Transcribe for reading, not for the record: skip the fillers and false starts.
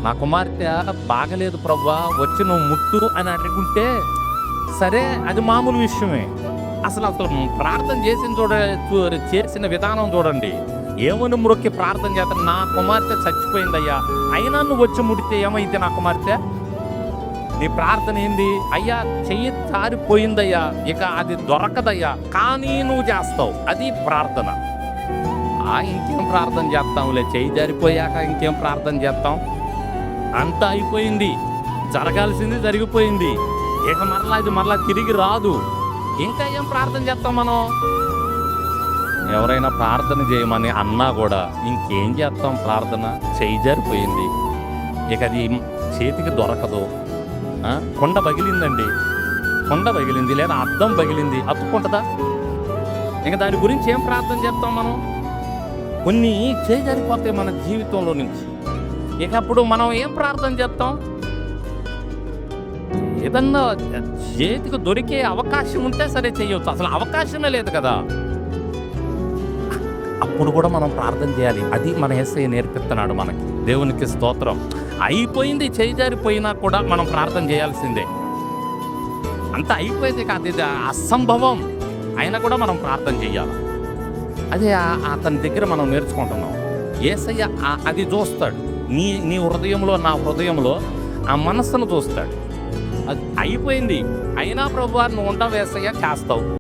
నా కుమార్తె బాగలేదు ప్రభువా, వచ్చి నువ్వు ముట్టు అని అనుకుంటే సరే, అది మామూలు విషయమే. అసలు ప్రార్థన చేసిన విధానం చూడండి. ఏమని మొక్కి ప్రార్థన చేస్తాను, నా కుమార్తె చచ్చిపోయిందయ్యా, అయినా నువ్వు వచ్చి ముడితే ఏమైతే నా కుమార్తె? నీ ప్రార్థన ఏంది? అయ్యా చెయ్యి జారిపోయిందయ్యా, ఇక అది దొరకదయ్యా, కానీ నువ్వు చేస్తావు, అది ప్రార్థన. ఇంకేం ప్రార్థన చేస్తాంలే, చెయ్యి జారిపోయాక ఇంకేం ప్రార్థన చేస్తాం? అంతా అయిపోయింది, జరగాల్సింది జరిగిపోయింది, ఇక మరలా తిరిగి రాదు, ఇంకా ఏం ప్రార్థన చేస్తాం మనం? ఎవరైనా ప్రార్థన చేయమని అన్నా కూడా ఇంకేం చేస్తాం ప్రార్థన? చెయ్యి జారిపోయింది, ఇక అది చేతికి దొరకదు. కొండ పగిలిందండి, కొండ పగిలింది, లేదా అద్దం పగిలింది, అతుక్కుంటుందా? ఇక దాని గురించి ఏం ప్రార్థన చేస్తాం మనం? కొన్ని చేయి జారిపోతాయి మన జీవితంలో నుంచి, ఇక అప్పుడు మనం ఏం ప్రార్థన చేస్తాం? ఏదన్నా చేతికి దొరికే అవకాశం ఉంటే సరే చేయవచ్చు, అసలు అవకాశమే లేదు కదా, అప్పుడు కూడా మనం ప్రార్థన చేయాలి. అది మన యేసయ్య నేర్పిస్తున్నాడు మనకి. దేవునికి స్తోత్రం. అయిపోయింది, చేయి జారిపోయినా కూడా మనం ప్రార్థన చేయాల్సిందే. అంతా అయిపోయింది కాదు, ఇది అసంభవం అయినా కూడా మనం ప్రార్థన చేయాలి. అదే అతని దగ్గర మనం నేర్చుకుంటున్నాం. యేసయ్య అది చూస్తాడు, నీ హృదయంలో, నా హృదయంలో ఆ మనస్సును చూస్తాడు. అది అయిపోయింది, అయినా ప్రభువా నువ్వు ఉంటావు యేసయ్య, చేస్తావు.